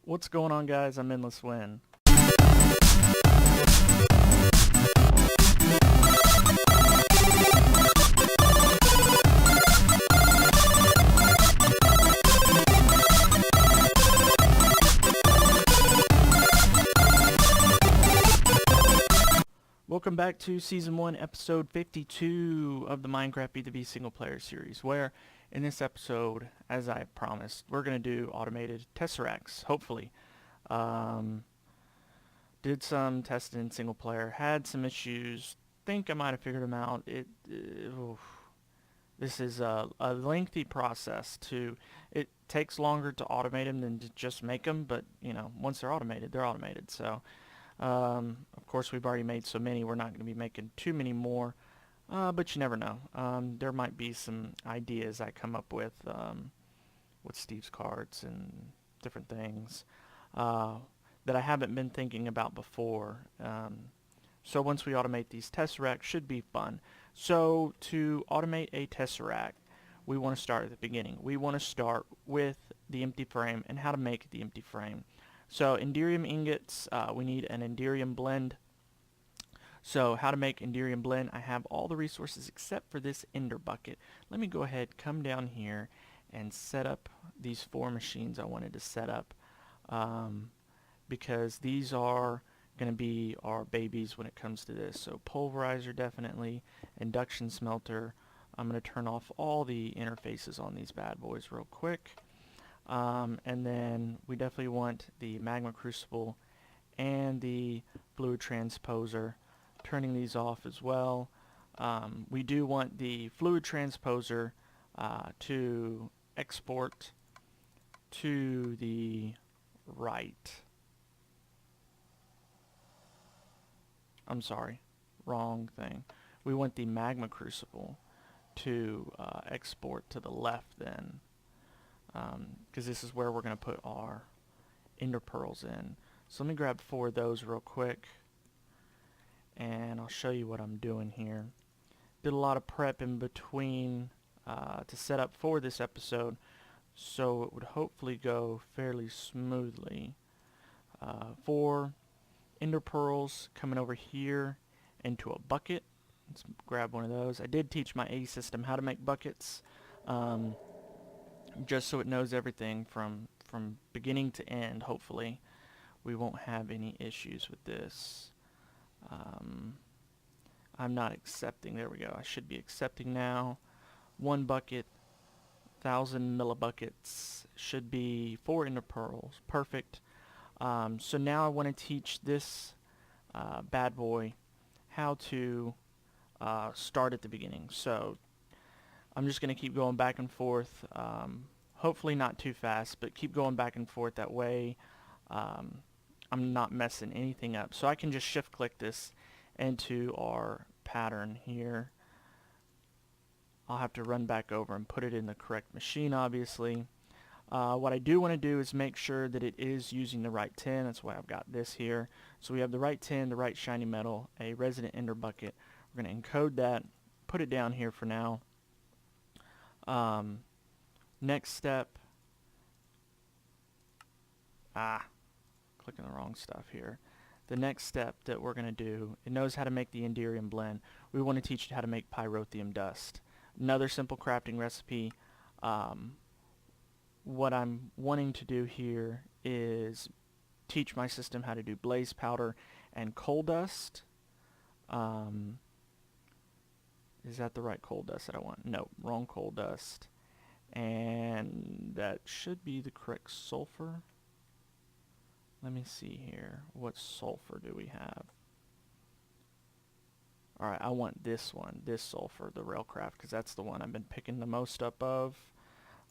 What's going on, guys? I'm Endless Win. Welcome back to Season 1, Episode 52 of the Minecraft B2B Single Player Series, where in this episode, as I promised, we're going to do automated tesseracts, hopefully. Did some testing in single player, had some issues, think I might have figured them out. This is a lengthy process it takes longer to automate them than to just make them, but you know, once they're automated, they're automated. So, of course, we've already made so many, we're not going to be making too many more, but you never know. There might be some ideas I come up with Steve's cards and different things that I haven't been thinking about before. So once we automate these tesseracts, should be fun. So to automate a tesseract, we want to start at the beginning. We want to start with the empty frame and how to make the empty frame. So Enderium ingots, we need an Enderium blend. So how to make Enderium blend, I have all the resources except for this Ender bucket. Let me go ahead, come down here and set up these 4 machines I wanted to set up, because these are going to be our babies when it comes to this. So pulverizer, definitely, induction smelter. I'm going to turn off all the interfaces on these bad boys real quick. And then we definitely want the magma crucible and the fluid transposer, turning these off as well. We do want the fluid transposer to export to the right. I'm sorry, wrong thing. We want the magma crucible to export to the left then, because this is where we're going to put our ender pearls in. So let me grab 4 of those real quick, and I'll show you what I'm doing here. Did a lot of prep in between to set up for this episode, so it would hopefully go fairly smoothly. 4 ender pearls coming over here into a bucket. Let's grab one of those. I did teach my A system how to make buckets, just so it knows everything from beginning to end. Hopefully we won't have any issues with this. I'm not accepting. There we go. I should be accepting now. 1 bucket, 1,000 millibuckets, should be 4 ender pearls. Perfect. So now I want to teach this bad boy how to start at the beginning. So I'm just going to keep going back and forth, hopefully not too fast, but keep going back and forth. That way I'm not messing anything up. So I can just shift click this into our pattern here. I'll have to run back over and put it in the correct machine, obviously. What I do want to do is make sure that it is using the right tin. That's why I've got this here. So we have the right tin, the right shiny metal, a resident ender bucket. We're going to encode that, put it down here for now. Next step. Clicking the wrong stuff here. The next step that we're going to do, it knows how to make the Enderium blend. We want to teach it how to make pyrotheum dust. Another simple crafting recipe. What I'm wanting to do here is teach my system how to do blaze powder and coal dust. Is that the right coal dust that I want? No, wrong coal dust. And that should be the correct sulfur. Let me see here. What sulfur do we have? Alright, I want this one, this sulfur, the railcraft, because that's the one I've been picking the most up of.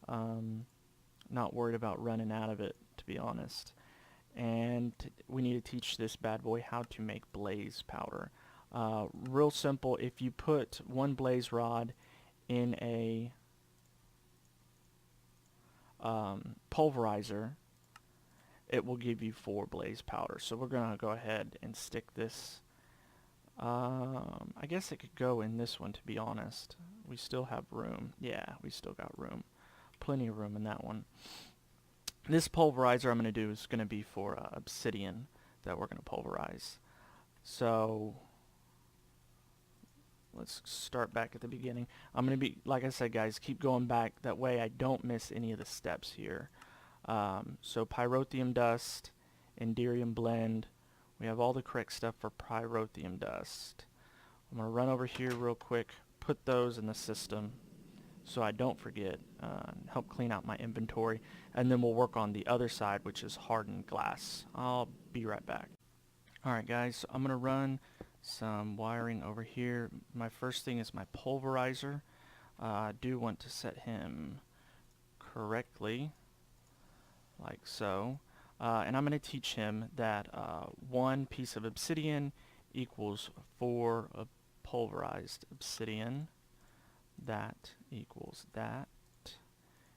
Not worried about running out of it, to be honest. And we need to teach this bad boy how to make blaze powder. Real simple. If you put 1 blaze rod in a pulverizer, it will give you 4 blaze powder. So we're going to go ahead and stick this. I guess it could go in this one, to be honest. We still have room. Yeah, we still got room. Plenty of room in that one. This pulverizer I'm going to do is going to be for obsidian that we're going to pulverize. So let's start back at the beginning. I'm going to be, like I said, guys, keep going back. That way I don't miss any of the steps here. So pyrotheum dust, enderium blend. We have all the correct stuff for pyrotheum dust. I'm going to run over here real quick, put those in the system so I don't forget, help clean out my inventory, and then we'll work on the other side, which is hardened glass. I'll be right back. Alright guys, so I'm going to run some wiring over here. My first thing is my pulverizer. I do want to set him correctly, like so. And I'm going to teach him that 1 piece of obsidian equals 4 of pulverized obsidian. That equals that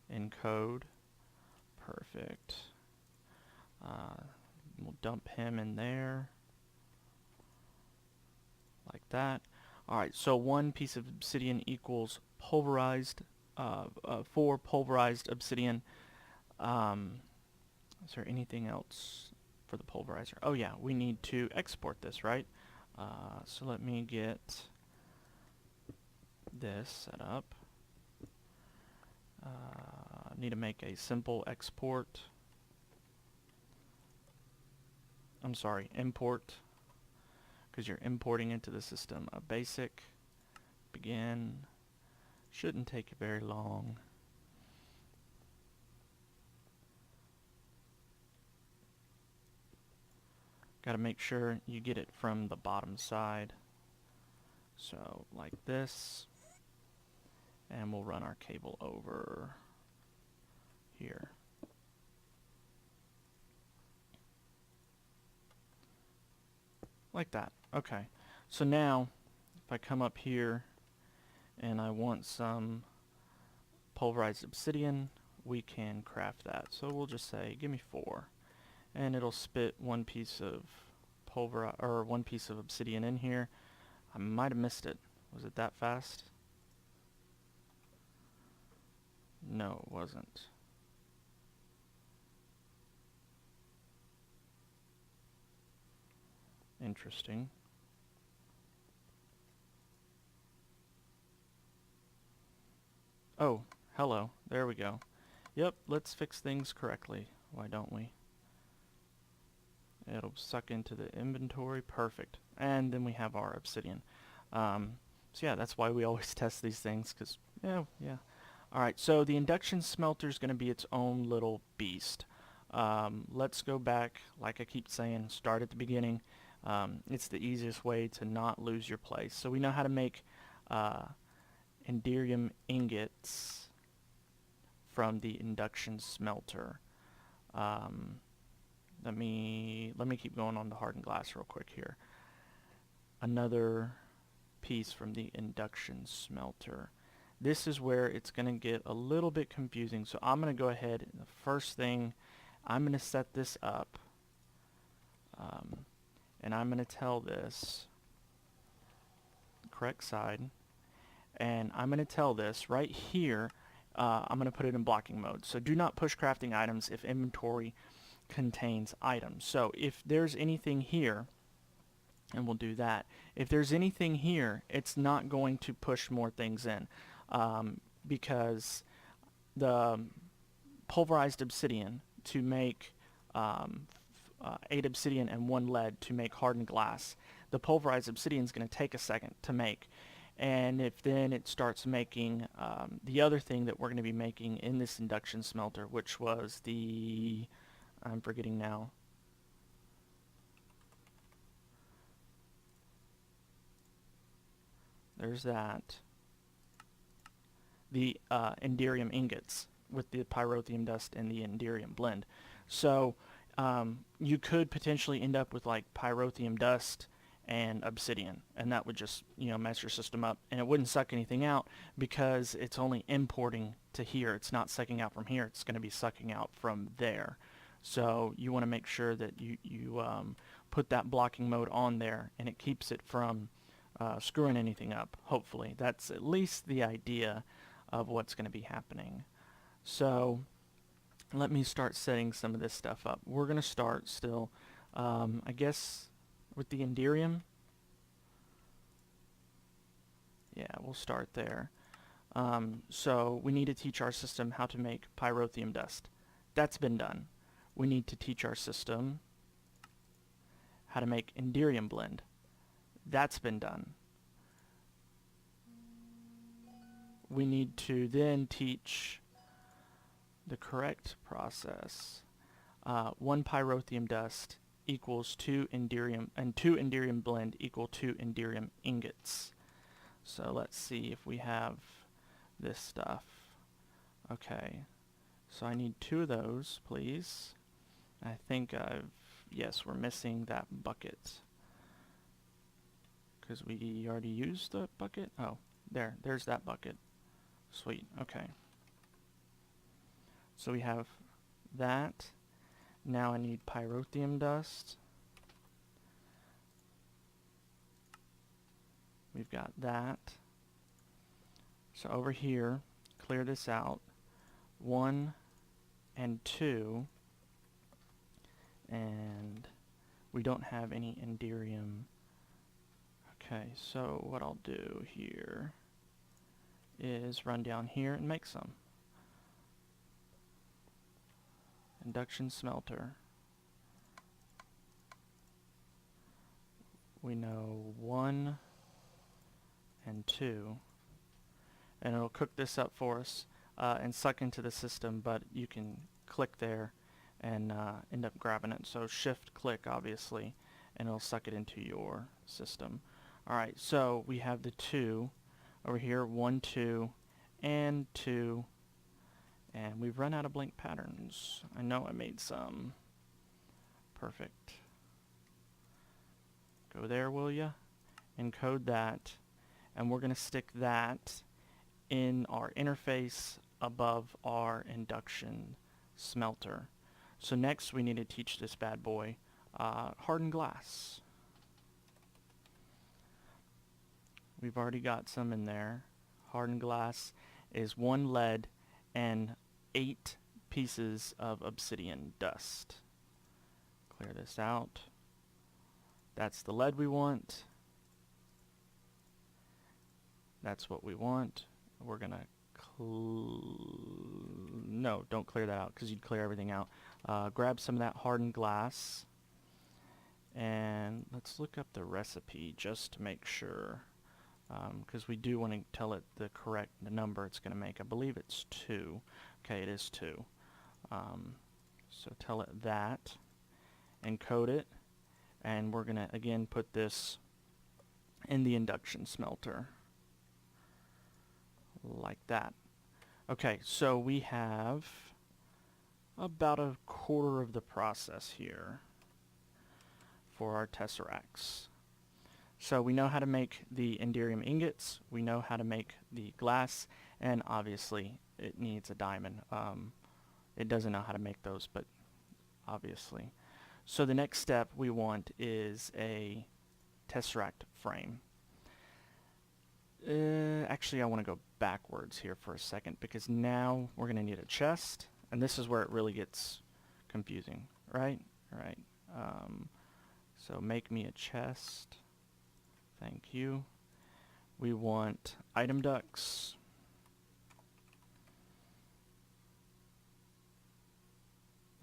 in code. Perfect. We'll dump him in there like that. Alright, so 1 piece of obsidian equals pulverized, 4 pulverized obsidian. Is there anything else for the pulverizer? Oh yeah, we need to export this, right? So let me get this set up. Need to make a simple export. I'm sorry, import, because you're importing into the system a basic. Begin. Shouldn't take very long. Got to make sure you get it from the bottom side. So like this. And we'll run our cable over here. Like that. Okay. So now, if I come up here and I want some pulverized obsidian, we can craft that. So we'll just say, give me 4. And it'll spit 1 piece of or 1 piece of obsidian in here. I might have missed it. Was it that fast? No, it wasn't. Interesting. Oh, hello. There we go. Yep, let's fix things correctly. Why don't we? It'll suck into the inventory. Perfect. And then we have our obsidian. So yeah, that's why we always test these things, because, yeah. Alright, so the induction smelter is going to be its own little beast. Let's go back, like I keep saying, start at the beginning. It's the easiest way to not lose your place. So we know how to make enderium ingots from the induction smelter. Let me keep going on the hardened glass real quick here. Another piece from the induction smelter. This is where it's going to get a little bit confusing. So I'm going to go ahead, and the first thing, I'm going to set this up. And I'm going to tell this the correct side. And I'm going to tell this right here, I'm going to put it in blocking mode. So do not push crafting items if inventory contains items. So if there's anything here, and we'll do that, if there's anything here, it's not going to push more things in, because the pulverized obsidian to make 8 obsidian and 1 lead to make hardened glass, the pulverized obsidian is going to take a second to make. And if then it starts making the other thing that we're going to be making in this induction smelter, which was the, I'm forgetting now. There's that. The enderium ingots with the pyrotheum dust and the enderium blend. So you could potentially end up with like pyrotheum dust and obsidian, and that would just, you know, mess your system up, and it wouldn't suck anything out because it's only importing to here. It's not sucking out from here. It's going to be sucking out from there. So you want to make sure that you put that blocking mode on there, and it keeps it from screwing anything up. Hopefully that's at least the idea of what's going to be happening. So let me start setting some of this stuff up. We're going to start still, I guess, with the Enderium. Yeah, we'll start there. So we need to teach our system how to make pyrotheum dust. That's been done. We need to teach our system how to make Enderium blend. That's been done. We need to then teach the correct process. 1 pyrotheum dust equals 2 Enderium, and 2 Enderium blend equal 2 Enderium ingots. So let's see if we have this stuff. Okay, so I need 2 of those, please. I think yes, we're missing that bucket. Because we already used the bucket? Oh, there's that bucket. Sweet, okay. So we have that. Now I need pyrotheum dust. We've got that. So over here, clear this out. 1 and 2. And we don't have any Enderium. Okay, so what I'll do here is run down here and make some. Induction smelter. We know 1 and 2. And it'll cook this up for us and suck into the system, but you can click there and end up grabbing it. So shift click, obviously, and it'll suck it into your system. Alright, so we have the 2 over here, 1, 2, and 2. And we've run out of blank patterns. I know I made some. Perfect. Go there, will ya? Encode that. And we're going to stick that in our interface above our induction smelter. So next we need to teach this bad boy hardened glass. We've already got some in there. Hardened glass is 1 lead and 8 pieces of obsidian dust. Clear this out. That's the lead we want. That's what we want. We're gonna no, don't clear that out because you'd clear everything out. Grab some of that hardened glass and let's look up the recipe just to make sure, because we do want to tell it the correct number it's going to make. I believe it's 2. Okay, it is 2. So tell it that, encode it, and we're going to again put this in the induction smelter like that. Okay, so we have about 1/4 of the process here for our tesseracts. So we know how to make the Enderium ingots, we know how to make the glass, and obviously it needs a diamond. It doesn't know how to make those, but obviously. So the next step we want is a Tesseract frame. Actually, I want to go backwards here for a second because now we're going to need a chest, and this is where it really gets confusing, right? Right. So make me a chest. Thank you. We want item ducts.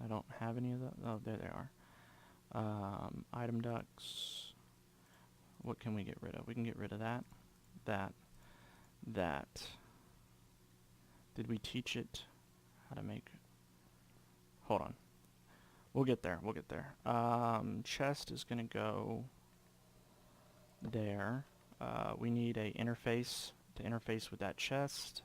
I don't have any of those. Oh, there they are. Item ducts. What can we get rid of? We can get rid of that. That. Did we teach it how to make? Hold on. We'll get there. We'll get there. Chest is going to go there. We need a interface to interface with that chest.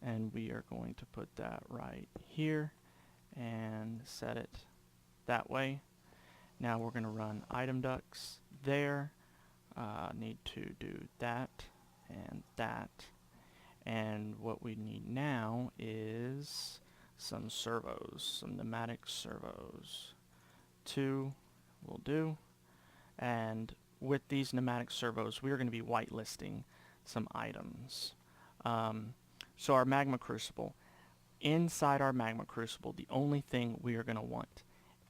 And we are going to put that right here and set it that way. Now we're going to run item ducts there. Need to do that and that. And what we need now is some servos, some pneumatic servos. 2 will do. And with these pneumatic servos, we are going to be whitelisting some items. So our magma crucible. Inside our magma crucible, the only thing we are going to want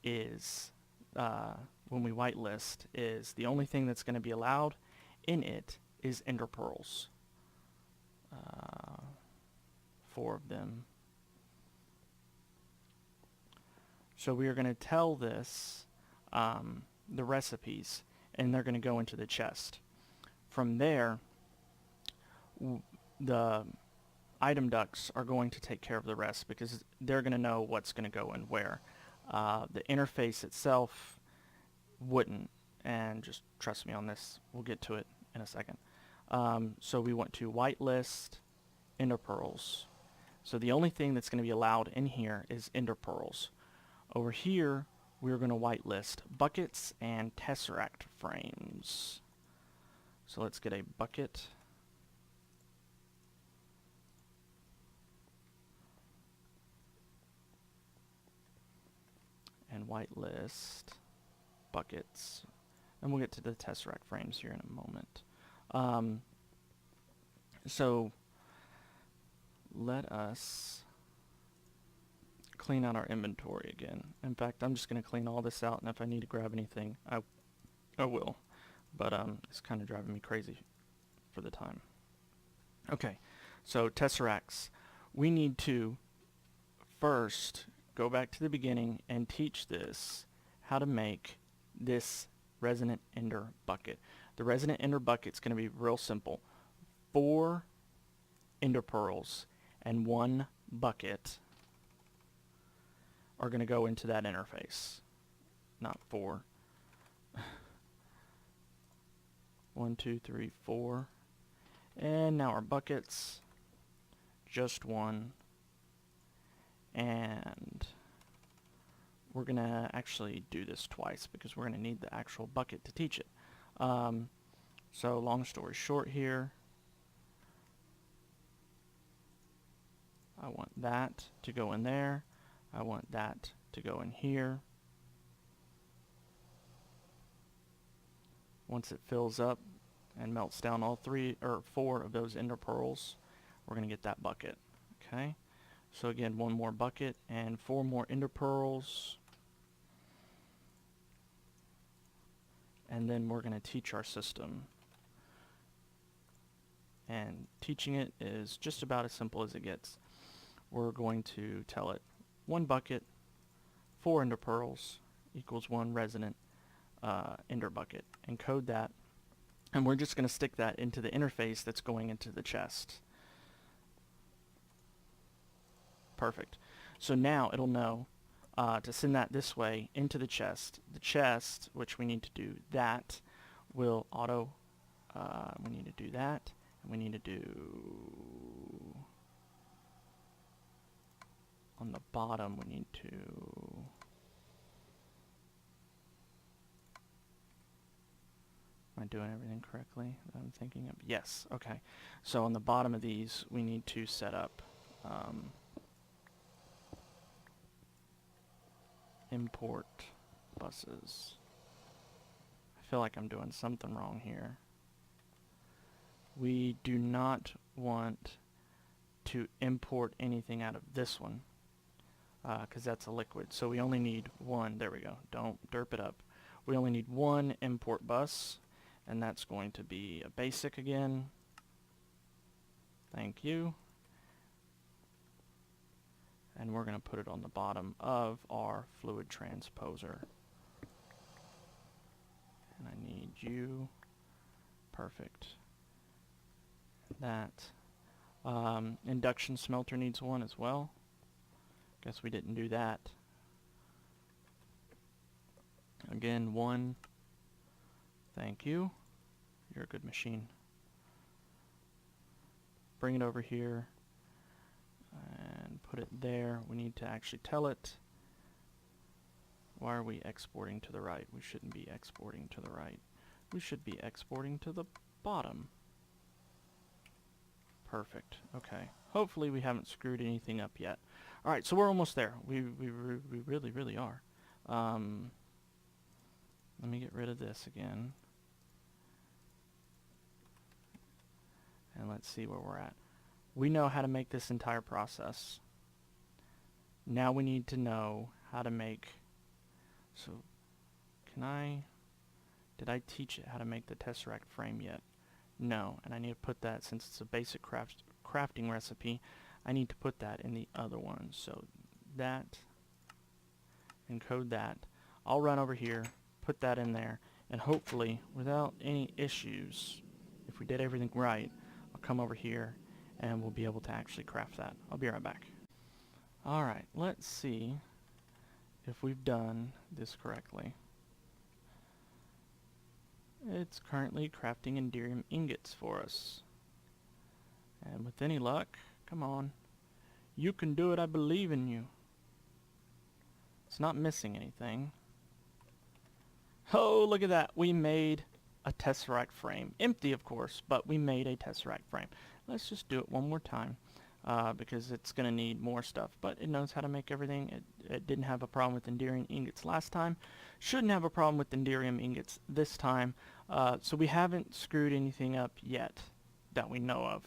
is, when we whitelist, is the only thing that's going to be allowed in it is ender pearls. 4 of them. So we are going to tell this the recipes, and they're going to go into the chest. From there, the item ducts are going to take care of the rest because they're going to know what's going to go in where. The interface itself wouldn't, and just trust me on this, we'll get to it in a second. So we want to whitelist ender pearls. So the only thing that's going to be allowed in here is ender pearls. Over here, we're going to whitelist buckets and tesseract frames. So let's get a bucket. And whitelist buckets. And we'll get to the tesseract frames here in a moment. So let us clean out our inventory again. In fact, I'm just going to clean all this out, and if I need to grab anything, I will. But it's kind of driving me crazy for the time. Okay, so tesseracts. We need to first go back to the beginning and teach this how to make this resonant ender bucket. The resonant ender bucket is going to be real simple. 4 ender pearls and 1 bucket are going to go into that interface. Not 4. 1, 2, 3, 4. And now our buckets. Just 1. And we're going to actually do this twice because we're going to need the actual bucket to teach it. So long story short here, I want that to go in there. I want that to go in here. Once it fills up and melts down all 3 or 4 of those ender pearls, we're going to get that bucket. Okay. So again, 1 more bucket and 4 more ender pearls. And then we're going to teach our system. And teaching it is just about as simple as it gets. We're going to tell it 1 bucket, 4 ender pearls equals 1 resonant ender bucket. Encode that. And we're just going to stick that into the interface that's going into the chest. Perfect. So now it'll know to send that this way into the chest. The chest, which we need to do that, will auto, we need to do that, and we need to do, on the bottom, we need to, am I doing everything correctly that I'm thinking of? Yes, okay. So on the bottom of these, we need to set up import buses. I feel like I'm doing something wrong here. We do not want to import anything out of this one because that's a liquid. So we only need 1. There we go. Don't derp it up. We only need 1 import bus, and that's going to be a basic again. Thank you. And we're going to put it on the bottom of our fluid transposer. And I need you. Perfect. That. Induction smelter needs 1 as well. Guess we didn't do that. Again, 1. Thank you. You're a good machine. Bring it over here. And put it there. We need to actually tell it. Why are we exporting to the right? We shouldn't be exporting to the right. We should be exporting to the bottom. Perfect. Okay. Hopefully we haven't screwed anything up yet. Alright, so we're almost there. We really, really are. Let me get rid of this again. and let's see where we're at. We know how to make this entire process. Now we need to know how to make, so did I teach it how to make the Tesseract frame yet? No, and I need to put that, since it's a basic crafting recipe, I need to put that in the other one. So that, encode that. I'll run over here, put that in there, and hopefully, without any issues, if we did everything right, I'll come over here and we'll be able to actually craft that. I'll be right back. Alright, let's see if we've done this correctly. It's currently crafting Enderium ingots for us. And with any luck, come on, you can do it, I believe in you. It's not missing anything. Oh, look at that. We made a Tesseract frame. Empty, of course, but we made a Tesseract frame. Let's just do it one more time because it's going to need more stuff. But it knows how to make everything. It didn't have a problem with Enderium ingots last time. Shouldn't have a problem with Enderium ingots this time. So we haven't screwed anything up yet that we know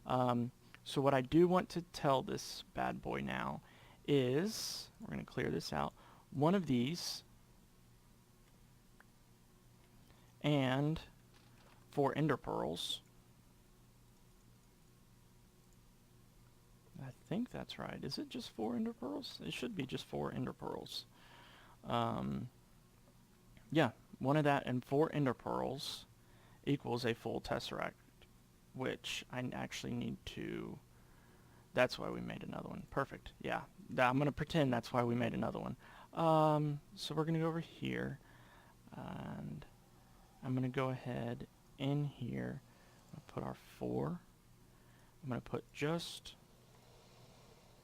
of. So what I do want to tell this bad boy now is, we're going to clear this out, one of these and 4 ender pearls. I think that's right. Is it just 4 ender pearls? It should be just 4 ender pearls. Yeah, one of that and 4 ender pearls equals a full tesseract, which I actually need to... That's why we made another one. Perfect. Yeah, I'm going to pretend that's why we made another one. So we're going to go over here, and I'm going to go ahead in here. I'm going to put our 4. I'm going to put just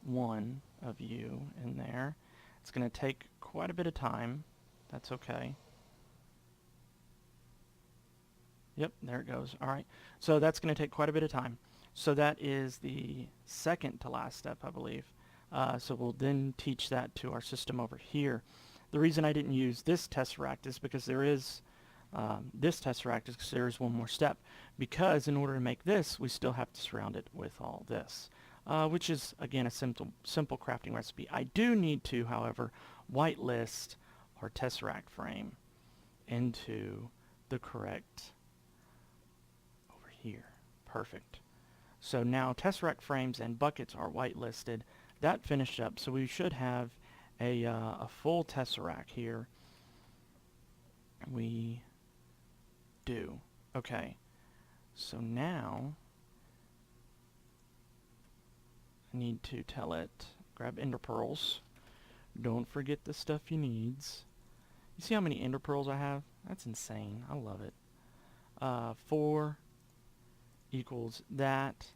one of you in there. It's going to take quite a bit of time. That's okay. Yep, there it goes. All right. So that's going to take quite a bit of time. So that is the second to last step, I believe. So we'll then teach that to our system over here. The reason I didn't use this tesseract is because there is one more step. Because in order to make this, we still have to surround it with all this, which is, again, a simple crafting recipe. I do need to, however, whitelist our tesseract frame into the correct over here. Perfect. So now tesseract frames and buckets are whitelisted. That finished up, so we should have a full tesseract here. We do. Okay. So now I need to tell it, grab ender pearls. Don't forget the stuff you needs. You see how many ender pearls I have? That's insane. I love it. 4 equals that.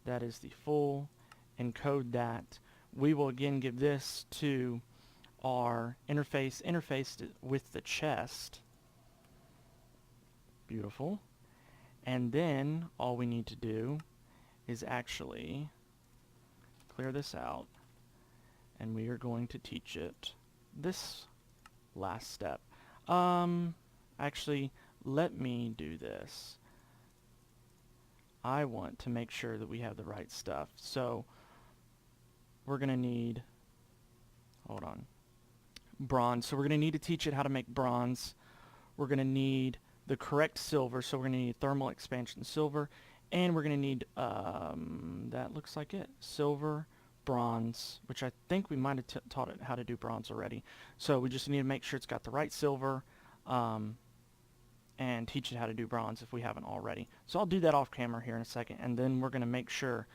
That is the full. Encode that. We will again give this to our interfaced with the chest. Beautiful. And then all we need to do is actually clear this out, and we are going to teach it this last step. Actually, let me do this. I want to make sure that we have the right stuff. So we're going to need, hold on, bronze. So we're going to need to teach it how to make bronze. We're going to need the correct silver. So we're going to need thermal expansion silver. And we're going to need, that looks like it, silver, bronze, which I think we might have taught it how to do bronze already. So we just need to make sure it's got the right silver, and teach it how to do bronze if we haven't already. So I'll do that off camera here in a second, and then we're going to make sure,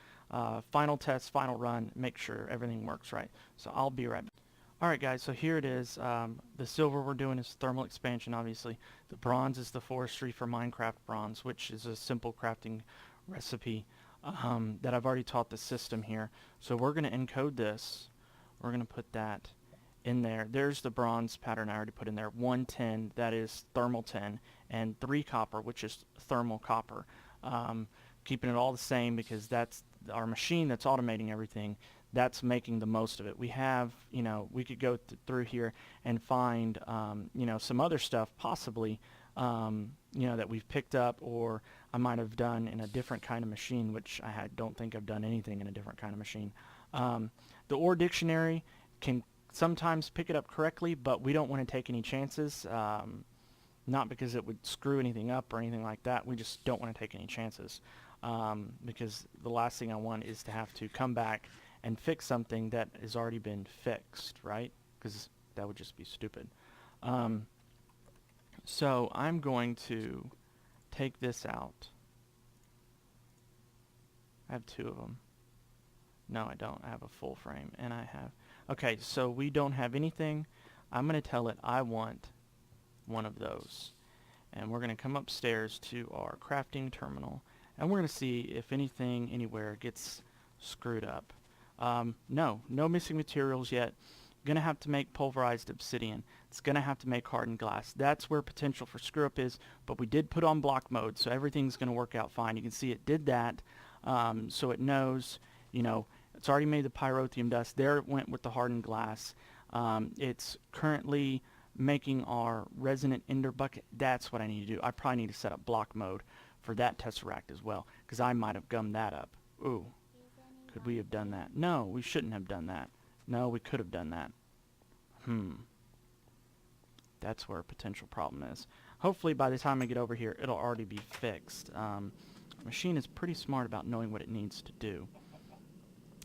final test, final run, make sure everything works right. So I'll be right back. Alright guys, so here it is. The silver we're doing is thermal expansion, obviously. The bronze is the forestry for Minecraft bronze, which is a simple crafting recipe that I've already taught the system here. So we're going to encode this. We're going to put that in there. There's the bronze pattern I already put in there. 1 tin, that is thermal tin, and 3 copper, which is thermal copper. Keeping it all the same because that's our machine that's automating everything. That's making the most of it. We have, we could go through here and find, some other stuff possibly you know, that we've picked up, or I might have done in a different kind of machine, which don't think I've done anything in a different kind of machine. The OR dictionary can sometimes pick it up correctly, but we don't want to take any chances. Not because it would screw anything up or anything like that. We just don't want to take any chances, because the last thing I want is to have to come back and fix something that has already been fixed, right? Because that would just be stupid. So I'm going to take this out. I have two of them. No, I don't. I have a full frame, and I have... Okay, so we don't have anything. I'm going to tell it I want one of those. And we're going to come upstairs to our crafting terminal, and we're going to see if anything anywhere gets screwed up. No missing materials yet. Going to have to make pulverized obsidian. It's going to have to make hardened glass. That's where potential for screw up is, but we did put on block mode, so everything's going to work out fine. You can see it did that, so it knows, you know, it's already made the pyrotheum dust. There it went with the hardened glass. It's currently making our resonant ender bucket. That's what I need to do. I probably need to set up block mode for that tesseract as well, because I might have gummed that up. Ooh, could we have done that? No, we shouldn't have done that. No, we could have done that. That's where a potential problem is. Hopefully by the time I get over here, it'll already be fixed. The machine is pretty smart about knowing what it needs to do.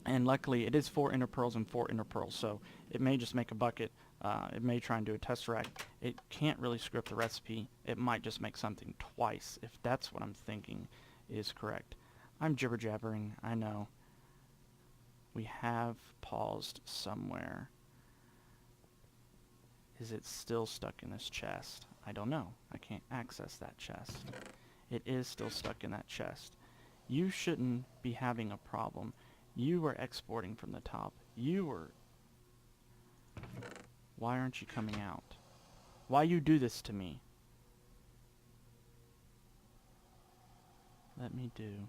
And luckily, it is 4 ender pearls and 4 ender pearls, so it may just make a bucket. It may try and do a tesseract. It can't really screw up the recipe. It might just make something twice, if that's what I'm thinking is correct. I'm jibber-jabbering, I know. We have paused somewhere. Is it still stuck in this chest? I don't know. I can't access that chest. It is still stuck in that chest. You shouldn't be having a problem. You were exporting from the top. You were... Why aren't you coming out? Why you do this to me? Let me do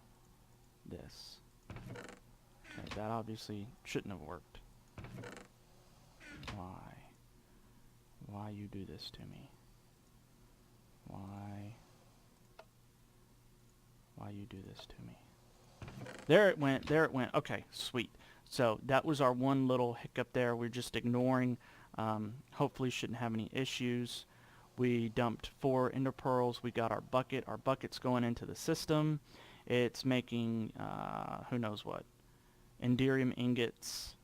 this. Okay, that obviously shouldn't have worked. Why? Why you do this to me? Why you do this to me? There it went, there it went. Okay, sweet. So that was our one little hiccup there. We're just ignoring. Hopefully shouldn't have any issues. We dumped 4 ender pearls. We got our bucket. Our bucket's going into the system. It's making, who knows what. Enderium ingots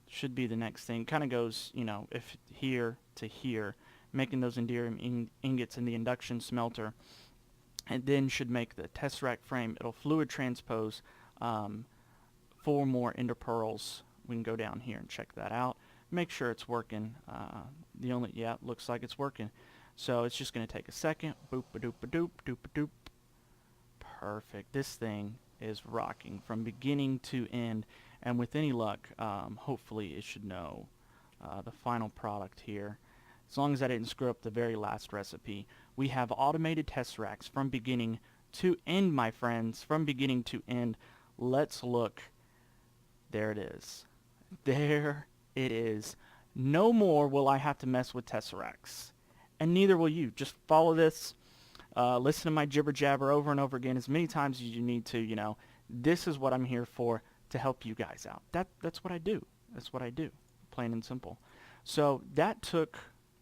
should be the next thing. Kind of goes, you know, if here to here, making those enderium ingots in the induction smelter, and then should make the tesseract frame. It'll fluid transpose 4 more ender pearls. We can go down here and check that out. Make sure it's working. Yeah, looks like it's working. So it's just going to take a second. Boop a doop a doop doop a doop. Perfect. This thing is rocking from beginning to end, and with any luck, hopefully it should know the final product here. As long as I didn't screw up the very last recipe. We have automated tesseracts from beginning to end, my friends. From beginning to end. Let's look. There it is. There it is. No more will I have to mess with tesseracts. And neither will you. Just follow this. Listen to my jibber jabber over and over again as many times as you need to. You know, this is what I'm here for, to help you guys out. That's what I do. That's what I do. Plain and simple. So that took,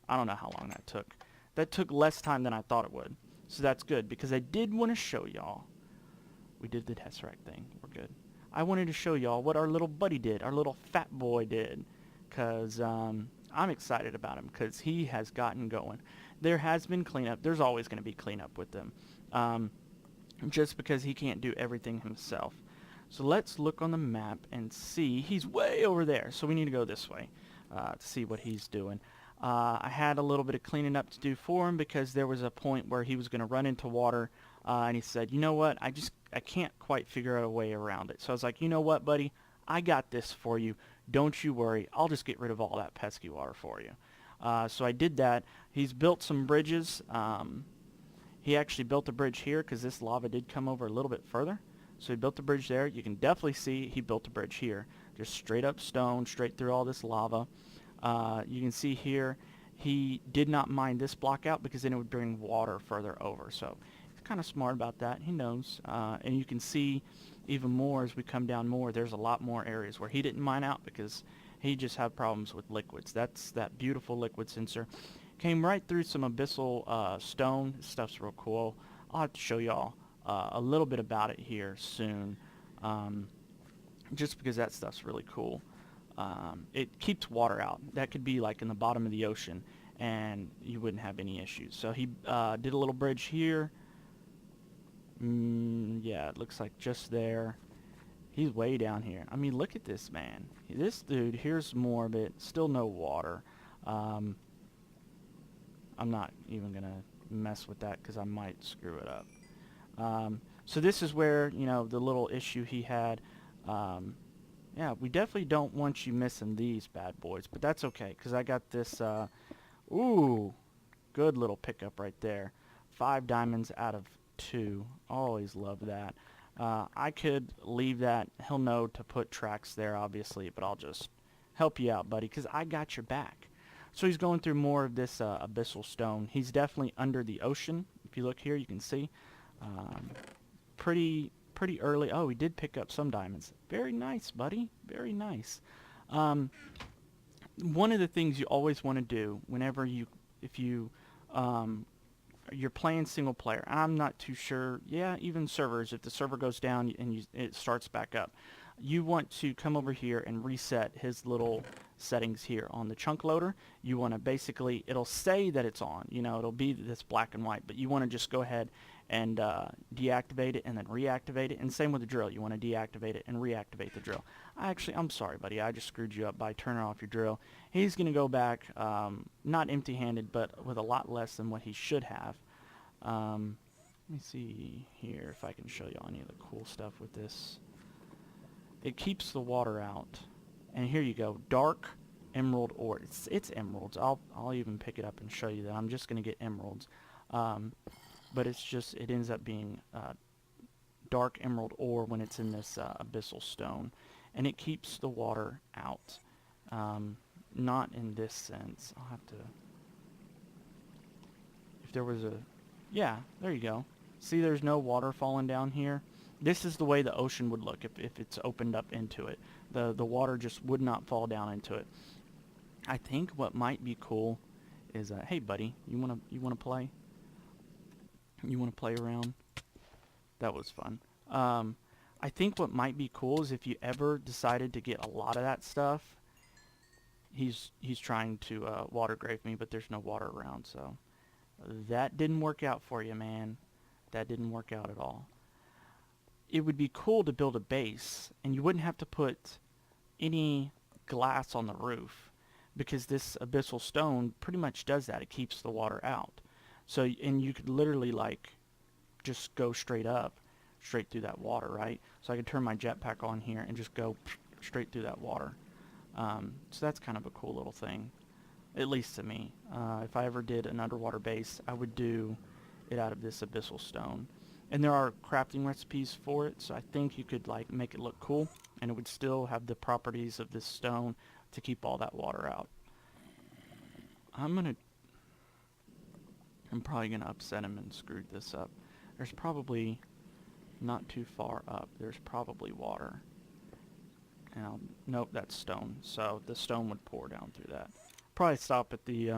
I don't know how long that took. That took less time than I thought it would. So that's good, because I did want to show y'all. We did the tesseract thing. We're good. I wanted to show y'all what our little buddy did, our little fat boy did, because I'm excited about him, because he has gotten going. There has been cleanup. There's always going to be cleanup with him, just because he can't do everything himself. So let's look on the map and see. He's way over there, so we need to go this way to see what he's doing. I had a little bit of cleaning up to do for him, because there was a point where he was going to run into water, and he said, you know what, I can't quite figure out a way around it. So I was like, you know what, buddy, I got this for you. Don't you worry. I'll just get rid of all that pesky water for you. So I did that. He's built some bridges. He actually built a bridge here, because this lava did come over a little bit further. So he built a bridge there. You can definitely see he built a bridge here. Just straight up stone, straight through all this lava. You can see here, he did not mine this block out because then it would bring water further over. So he's kind of smart about that. He knows. And you can see even more as we come down more, there's a lot more areas where he didn't mine out because he just had problems with liquids. That's that beautiful liquid sensor. Came right through some abyssal stone. This stuff's real cool. I'll have to show y'all a little bit about it here soon, just because that stuff's really cool. It keeps water out. That could be like in the bottom of the ocean, and you wouldn't have any issues. So he did a little bridge here. Yeah, it looks like just there. He's way down here. I mean, look at this, man. This dude, here's more of it. Still no water. I'm not even going to mess with that because I might screw it up. So this is where, you know, the little issue he had. Yeah, we definitely don't want you missing these bad boys, but that's okay because I got this, ooh, good little pickup right there. 5 diamonds out of 2. Always love that. I could leave that. He'll know to put tracks there, obviously, but I'll just help you out, buddy, because I got your back. So he's going through more of this abyssal stone. He's definitely under the ocean. If you look here, you can see. Pretty early. Oh, he did pick up some diamonds. Very nice, buddy. Very nice. One of the things you always want to do whenever you're playing single player, and I'm not too sure, yeah, even servers, if the server goes down and it starts back up, you want to come over here and reset his little settings here on the chunk loader. You want to basically, it'll say that it's on, you know, it'll be this black and white, but you want to just go ahead and deactivate it and then reactivate it. And same with the drill. You want to deactivate it and reactivate the drill. I'm sorry, buddy. I just screwed you up by turning off your drill. He's going to go back, not empty-handed, but with a lot less than what he should have. Let me see here if I can show you any of the cool stuff with this. It keeps the water out. And here you go. Dark emerald ore. It's emeralds. I'll even pick it up and show you that. I'm just going to get emeralds. But it's just, it ends up being dark emerald ore when it's in this abyssal stone. And it keeps the water out. Not in this sense. I'll have to... If there was a... Yeah, there you go. See, there's no water falling down here. This is the way the ocean would look if it's opened up into it. The water just would not fall down into it. I think what might be cool is, hey buddy, you wanna play? You wanna play around? That was fun. I think what might be cool is if you ever decided to get a lot of that stuff. He's trying to water grave me, but there's no water around, so that didn't work out for you, man. That didn't work out at all. It would be cool to build a base, and you wouldn't have to put any glass on the roof, because this abyssal stone pretty much does that. It keeps the water out. So, and you could literally, like, just go straight up, straight through that water, right? So I could turn my jetpack on here and just go straight through that water. So that's kind of a cool little thing, at least to me. If I ever did an underwater base, I would do it out of this abyssal stone. And there are crafting recipes for it, so I think you could like make it look cool, and it would still have the properties of this stone to keep all that water out. I'm probably gonna upset him and screw this up. There's probably not too far up. There's probably water. And nope, that's stone. So the stone would pour down through that. Probably stop at the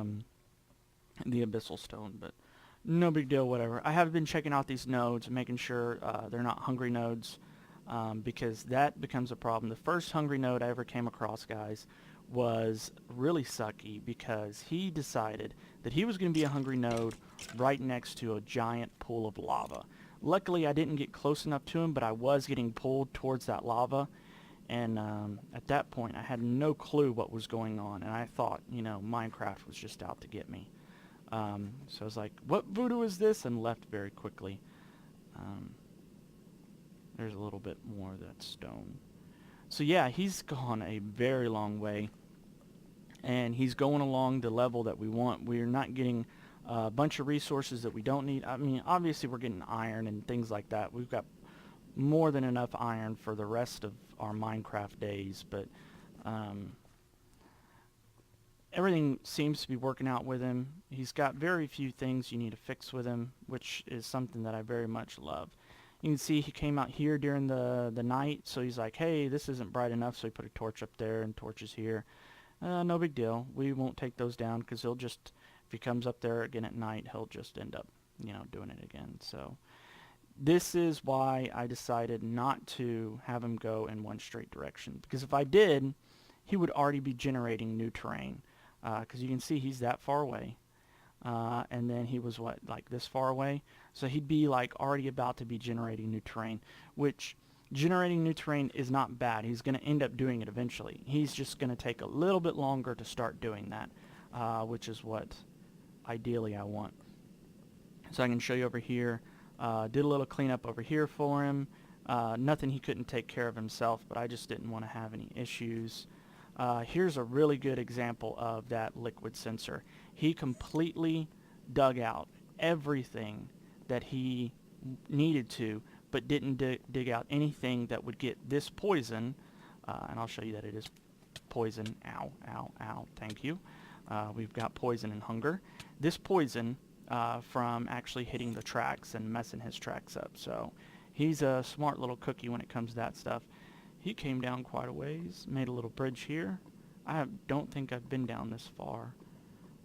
abyssal stone, but no big deal, whatever. I have been checking out these nodes and making sure they're not hungry nodes, because that becomes a problem. The first hungry node I ever came across, guys, was really sucky because he decided that he was going to be a hungry node right next to a giant pool of lava. Luckily, I didn't get close enough to him, but I was getting pulled towards that lava. And at that point, I had no clue what was going on, and I thought, you know, Minecraft was just out to get me. So I was like, what voodoo is this? And left very quickly. There's a little bit more of that stone. So yeah, he's gone a very long way. And he's going along the level that we want. We're not getting a bunch of resources that we don't need. I mean, obviously we're getting iron and things like that. We've got more than enough iron for the rest of our Minecraft days. But everything seems to be working out with him. He's got very few things you need to fix with him, which is something that I very much love. You can see he came out here during the night, so he's like, hey, this isn't bright enough, so he put a torch up there and torches here. No big deal. We won't take those down because he'll just, if he comes up there again at night, he'll just end up, doing it again. So this is why I decided not to have him go in one straight direction, because if I did, he would already be generating new terrain, because you can see he's that far away, and then he was like this far away, so he'd be like already about to be generating new terrain, which generating new terrain is not bad. He's going to end up doing it eventually. He's just going to take a little bit longer to start doing that, which is what ideally I want. So I can show you over here. Did a little cleanup over here for him. Nothing he couldn't take care of himself, but I just didn't want to have any issues. Here's a really good example of that liquid sensor. He completely dug out everything that he needed to, but didn't dig out anything that would get this poison. And I'll show you that it is poison. Ow, ow, ow. Thank you. We've got poison and hunger. This poison from actually hitting the tracks and messing his tracks up. So he's a smart little cookie when it comes to that stuff. He came down quite a ways, made a little bridge here. I don't think I've been down this far.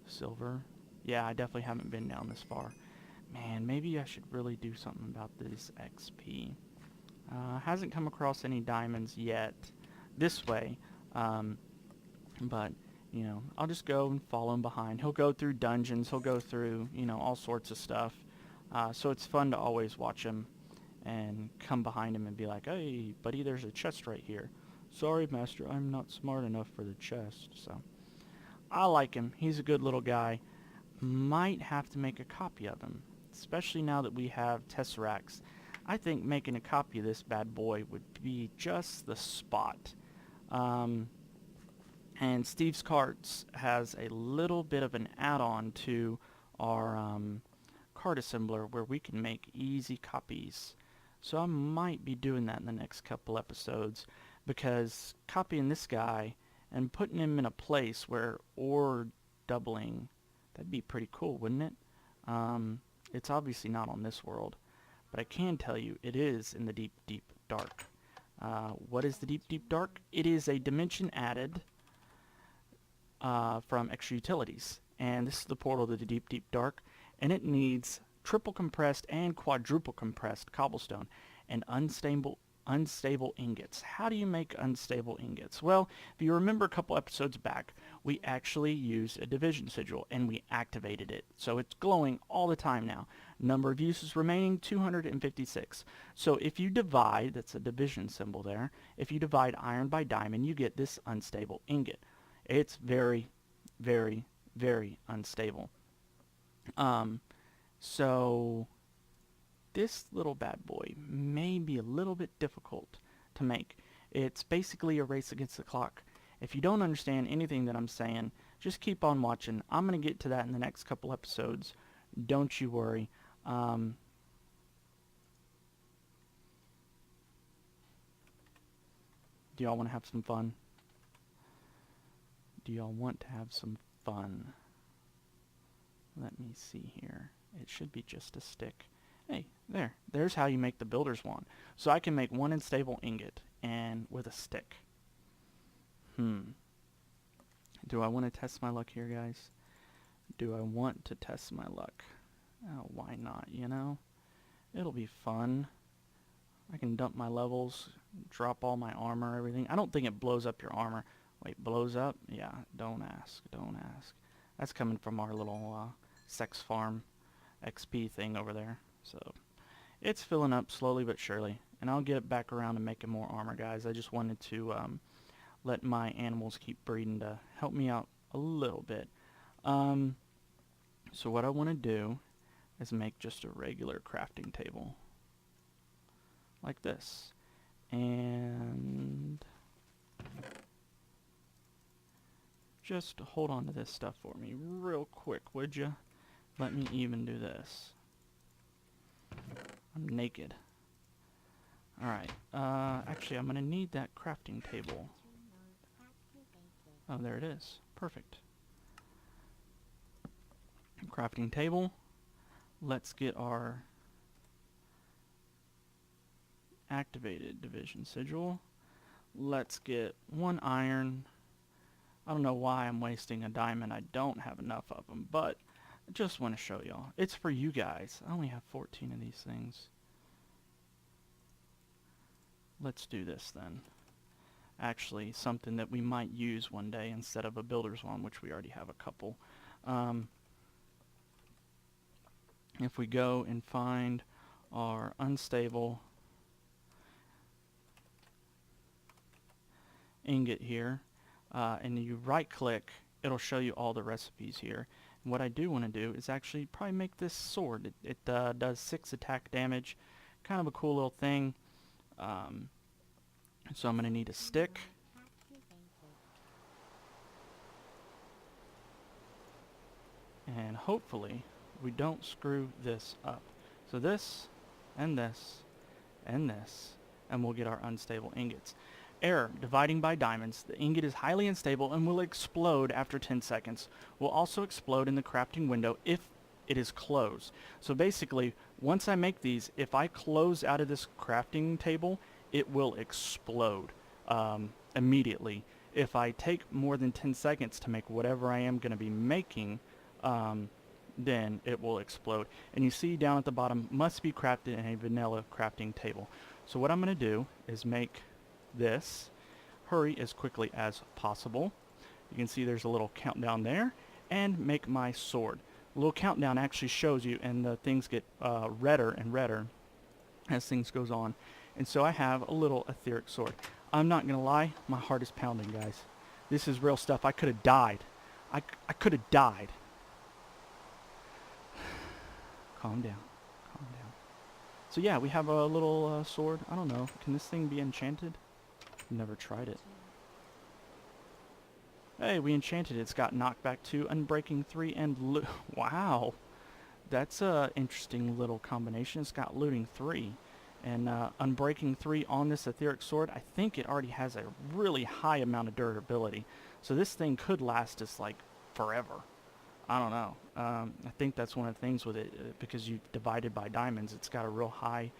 Silver. Yeah, I definitely haven't been down this far. Man, maybe I should really do something about this XP. Hasn't come across any diamonds yet this way, but I'll just go and follow him behind. He'll go through dungeons, he'll go through, all sorts of stuff. So it's fun to always watch him and come behind him and be like, hey, buddy, there's a chest right here. Sorry, master, I'm not smart enough for the chest. So I like him. He's a good little guy. Might have to make a copy of him, especially now that we have Tesseracts. I think making a copy of this bad boy would be just the spot. And Steve's Carts has a little bit of an add-on to our card assembler where we can make easy copies. So I might be doing that in the next couple episodes, because copying this guy and putting him in a place where ore doubling, that'd be pretty cool, wouldn't it? It's obviously not on this world, but I can tell you it is in the deep, deep dark. What is the deep, deep dark? It is a dimension added from extra utilities, and this is the portal to the deep, deep dark, and it needs triple compressed and quadruple compressed cobblestone and unstable ingots. How do you make unstable ingots? Well, if you remember a couple episodes back, we actually used a division sigil and we activated it. So it's glowing all the time now. Number of uses remaining, 256. So if you divide, that's a division symbol there, if you divide iron by diamond, you get this unstable ingot. It's very, very, very unstable. So this little bad boy may be a little bit difficult to make. It's basically a race against the clock. If you don't understand anything that I'm saying, just keep on watching. I'm going to get to that in the next couple episodes. Don't you worry. Do y'all want to have some fun? Do y'all want to have some fun? Let me see here. It should be just a stick. Hey, there's how you make the builder's wand. So I can make one unstable ingot and with a stick. Do I want to test my luck here, guys? Do I want to test my luck? Oh, why not, It'll be fun. I can dump my levels, drop all my armor, everything. I don't think it blows up your armor. Wait, blows up? Yeah, don't ask, don't ask. That's coming from our little sex farm XP thing over there. So it's filling up slowly but surely, and I'll get it back around and making more armor, guys. I just wanted to let my animals keep breeding to help me out a little bit. So what I want to do is make just a regular crafting table like this, and just hold on to this stuff for me real quick, would you? Let me even do this. I'm naked. Alright, actually I'm going to need that crafting table. Oh, there it is. Perfect. crafting table. Let's get our activated division sigil. Let's get 1 iron. I don't know why I'm wasting a diamond. I don't have enough of them, but I just want to show y'all. It's for you guys. I only have 14 of these things. Let's do this then. Actually, something that we might use one day instead of a builder's one, which we already have a couple. If we go and find our unstable ingot here, and you right click, it'll show you all the recipes here. And what I do want to do is actually probably make this sword. It does 6 attack damage, kind of a cool little thing. So I'm going to need a stick. And hopefully we don't screw this up. So this, and this, and this, and we'll get our unstable ingots. Error, dividing by diamonds. The ingot is highly unstable and will explode after 10 seconds. Will also explode in the crafting window if it is closed. So basically, once I make these, if I close out of this crafting table, it will explode immediately. If I take more than 10 seconds to make whatever I am going to be making, then it will explode. And you see down at the bottom, must be crafted in a vanilla crafting table. So what I'm going to do is make this, hurry as quickly as possible. You can see there's a little countdown there, and make my sword. A little countdown actually shows you, and the things get redder and redder as things goes on. And so I have a little etheric sword. I'm not gonna lie, my heart is pounding, guys. This is real stuff. I could have died. I could have died. Calm down. Calm down. So yeah, we have a little sword. I don't know. Can this thing be enchanted? Never tried it. Hey, we enchanted it. It's got knockback 2, unbreaking 3, and wow. That's a interesting little combination. It's got looting 3 and unbreaking 3 on this etheric sword. I think it already has a really high amount of durability. So this thing could last us like forever. I don't know. I think that's one of the things with it, because you divided by diamonds, it's got a real high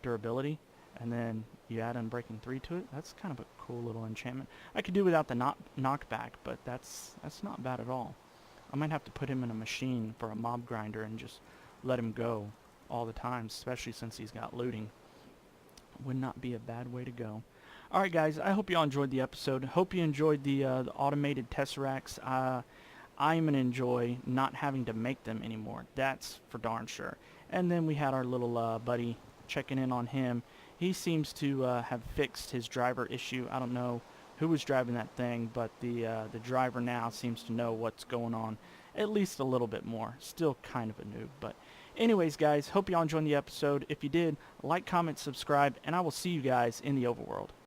durability. And then you add unbreaking 3 to it. That's kind of a cool little enchantment. I could do without the knockback, but that's not bad at all. I might have to put him in a machine for a mob grinder and just let him go all the time, especially since he's got looting. Would not be a bad way to go. Alright guys, I hope you all enjoyed the episode. Hope you enjoyed the automated tesseracts. I'm going to enjoy not having to make them anymore. That's for darn sure. And then we had our little buddy checking in on him. He seems to have fixed his driver issue. I don't know who was driving that thing, but the driver now seems to know what's going on at least a little bit more. Still kind of a noob, but anyways guys, hope you all enjoyed the episode. If you did, like, comment, subscribe, and I will see you guys in the overworld.